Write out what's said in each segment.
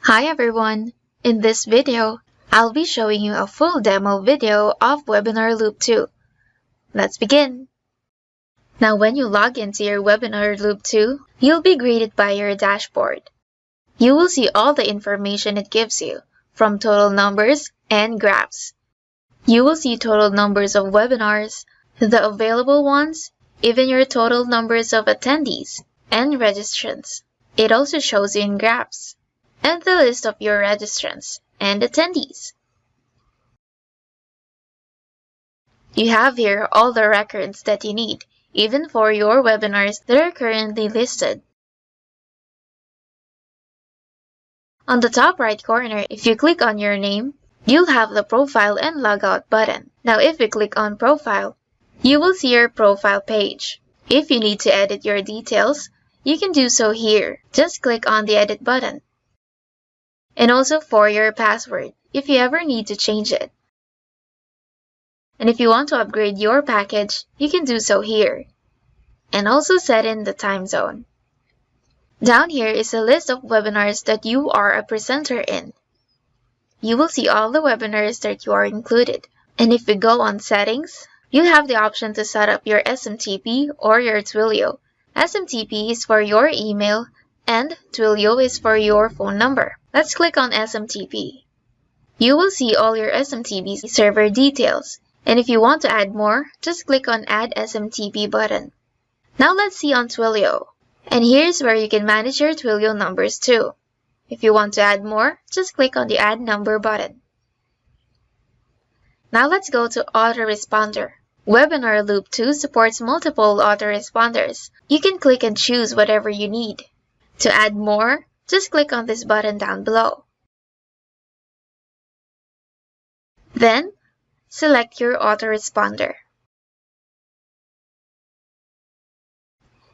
Hi everyone! In this video, I'll be showing you a full demo video of Webinarloop 2. Let's begin! Now when you log into your Webinarloop 2, you'll be greeted by your dashboard. You will see all the information it gives you, from total numbers and graphs. You will see total numbers of webinars, the available ones, even your total numbers of attendees and registrants. It also shows you in graphs, and the list of your registrants and attendees. You have here all the records that you need, even for your webinars that are currently listed. On the top right corner, if you click on your name, you'll have the Profile and Logout button. Now if you click on Profile, you will see your profile page. If you need to edit your details, you can do so here. Just click on the Edit button. And also for your password, if you ever need to change it. And if you want to upgrade your package, you can do so here. And also set in the time zone. Down here is a list of webinars that you are a presenter in. You will see all the webinars that you are included. And if we go on Settings, you have the option to set up your SMTP or your Twilio. SMTP is for your email and Twilio is for your phone number. Let's click on SMTP. You will see all your SMTP server details, and if you want to add more, just click on Add SMTP button. Now let's see on Twilio, and here's where you can manage your Twilio numbers too. If you want to add more, just click on the Add Number button. Now let's go to Autoresponder. Webinarloop 2 supports multiple autoresponders. You can click and choose whatever you need. To add more, just click on this button down below. Then, select your autoresponder.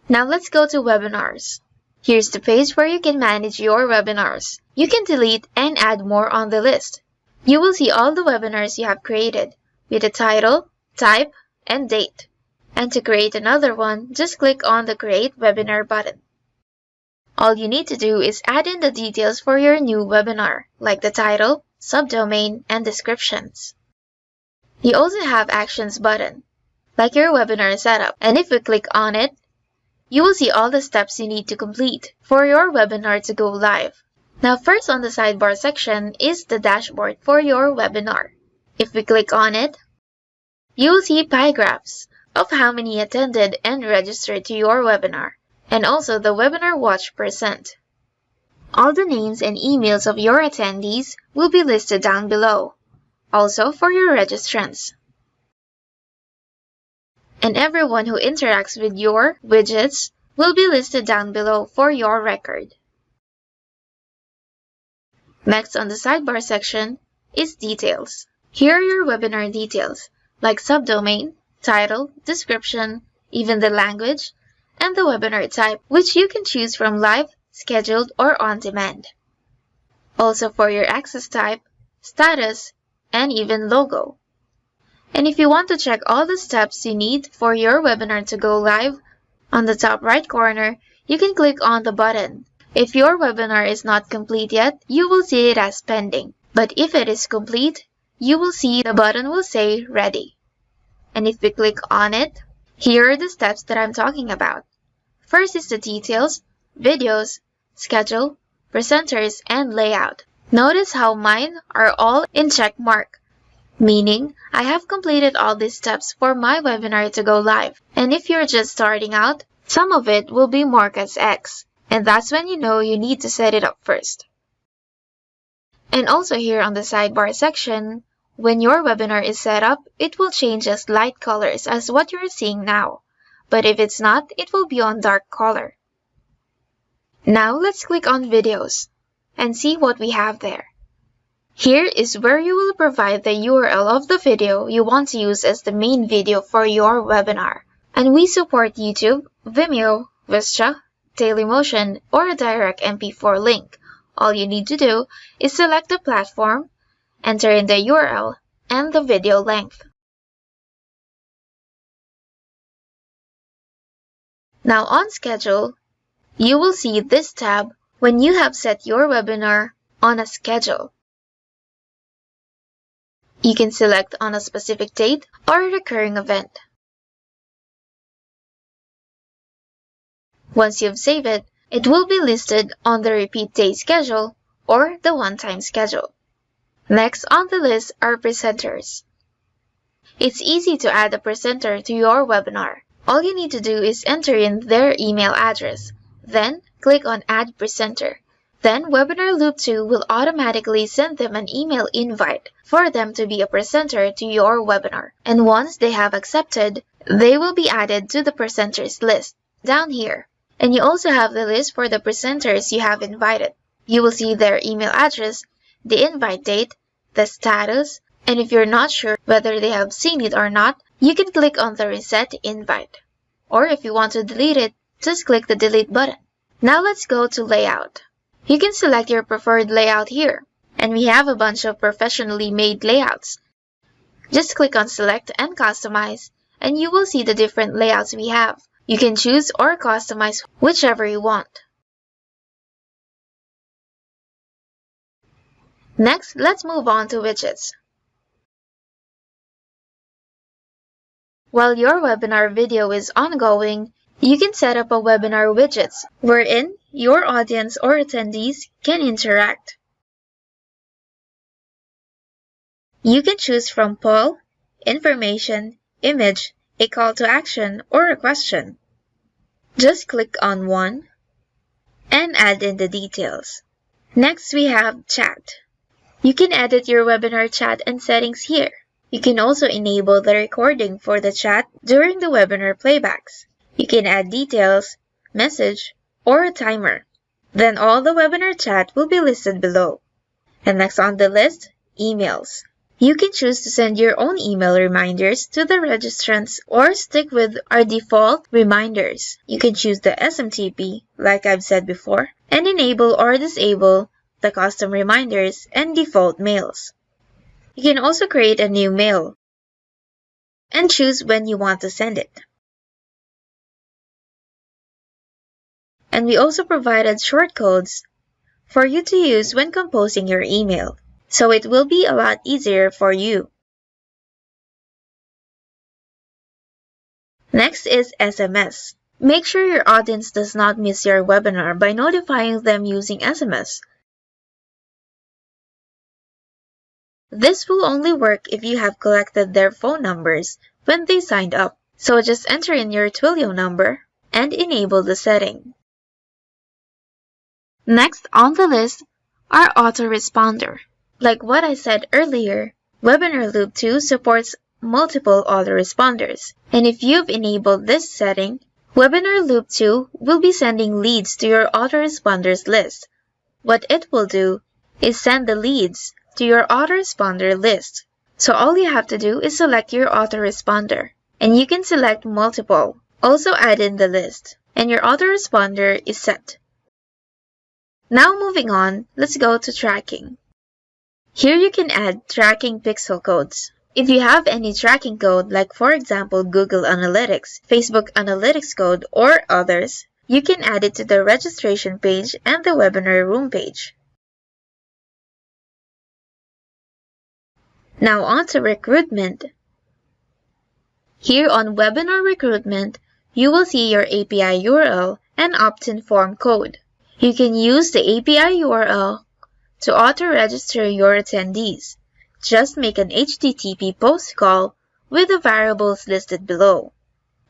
Now let's go to Webinars. Here's the page where you can manage your webinars. You can delete and add more on the list. You will see all the webinars you have created, with a title, type, and date. And to create another one, just click on the Create Webinar button. All you need to do is add in the details for your new webinar, like the title, subdomain, and descriptions. You also have Actions button, like your webinar setup, and if you click on it, you will see all the steps you need to complete for your webinar to go live. Now first on the sidebar section is the dashboard for your webinar. If we click on it, you will see pie graphs of how many attended and registered to your webinar, and also the webinar watch %. All the names and emails of your attendees will be listed down below, also for your registrants. And everyone who interacts with your widgets will be listed down below for your record. Next on the sidebar section is Details. Here are your webinar details, like subdomain, title, description, even the language, and the webinar type, which you can choose from live, scheduled, or on-demand. Also for your access type, status, and even logo. And if you want to check all the steps you need for your webinar to go live, on the top right corner, you can click on the button. If your webinar is not complete yet, you will see it as pending. But if it is complete, you will see the button will say Ready. And if we click on it, here are the steps that I'm talking about. First is the details, videos, schedule, presenters, and layout. Notice how mine are all in check mark, meaning I have completed all these steps for my webinar to go live. And if you're just starting out, some of it will be marked as X, and that's when you know you need to set it up first. And also here on the sidebar section, when your webinar is set up, it will change as light colors as what you're seeing now. But if it's not, it will be on dark color. Now let's click on Videos and see what we have there. Here is where you will provide the URL of the video you want to use as the main video for your webinar. And we support YouTube, Vimeo, Vistra, Dailymotion, or a direct MP4 link. All you need to do is select the platform, enter in the URL, and the video length. Now on Schedule, you will see this tab when you have set your webinar on a schedule. You can select on a specific date or a recurring event. Once you've saved it, it will be listed on the repeat day schedule or the one-time schedule. Next on the list are presenters. It's easy to add a presenter to your webinar. All you need to do is enter in their email address, then click on Add Presenter. Then Webinarloop 2 will automatically send them an email invite for them to be a presenter to your webinar. And once they have accepted, they will be added to the presenters list down here. And you also have the list for the presenters you have invited. You will see their email address, the invite date, the status, and if you're not sure whether they have seen it or not, you can click on the Reset Invite. Or if you want to delete it, just click the Delete button. Now let's go to Layout. You can select your preferred layout here, and we have a bunch of professionally made layouts. Just click on Select and Customize, and you will see the different layouts we have. You can choose or customize whichever you want. Next, let's move on to widgets. While your webinar video is ongoing, you can set up a webinar widgets wherein your audience or attendees can interact. You can choose from poll, information, image, a call to action, or a question. Just click on one and add in the details. Next, we have chat. You can edit your webinar chat and settings here. You can also enable the recording for the chat during the webinar playbacks. You can add details, message, or a timer. Then all the webinar chat will be listed below. And next on the list, emails. You can choose to send your own email reminders to the registrants or stick with our default reminders. You can choose the SMTP, like I've said before, and enable or disable the custom reminders and default mails. You can also create a new mail and choose when you want to send it. And we also provided shortcodes for you to use when composing your email, so it will be a lot easier for you. Next is SMS. Make sure your audience does not miss your webinar by notifying them using SMS. This will only work if you have collected their phone numbers when they signed up. So just enter in your Twilio number and enable the setting. Next on the list are autoresponder. Like what I said earlier, Webinarloop 2 supports multiple autoresponders. And if you've enabled this setting, Webinarloop 2 will be sending leads to your autoresponders list. What it will do is send the leads to your autoresponder list. So all you have to do is select your autoresponder, and you can select multiple. Also add in the list, and your autoresponder is set. Now moving on, let's go to tracking. Here you can add tracking pixel codes. If you have any tracking code, like for example Google Analytics, Facebook Analytics code, or others, you can add it to the registration page and the webinar room page. Now on to recruitment. Here on Webinar Recruitment, you will see your API URL and opt-in form code. You can use the API URL to auto-register your attendees. Just make an HTTP post call with the variables listed below.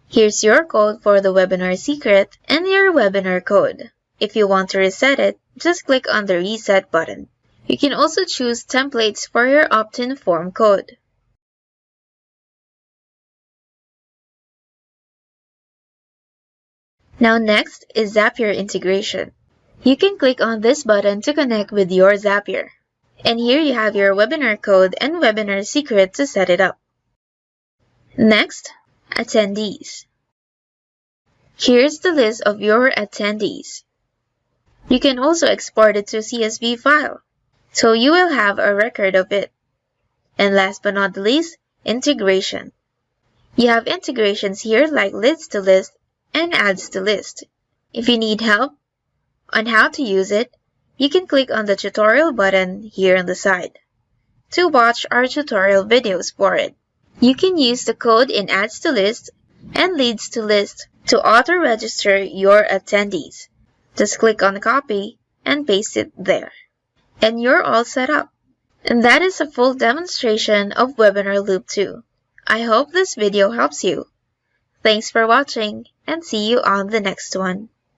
Here's your code for the webinar secret and your webinar code. If you want to reset it, just click on the Reset button. You can also choose templates for your opt-in form code. Now next is Zapier integration. You can click on this button to connect with your Zapier. And here you have your webinar code and webinar secret to set it up. Next, attendees. Here's the list of your attendees. You can also export it to CSV file, so you will have a record of it. And last but not least, integration. You have integrations here like lists to list and adds to list. If you need help on how to use it, you can click on the tutorial button here on the side to watch our tutorial videos for it. You can use the code in Adds to List and Leads to List to auto-register your attendees. Just click on Copy and paste it there. And you're all set up. And that is a full demonstration of Webinarloop 2. I hope this video helps you. Thanks for watching and see you on the next one.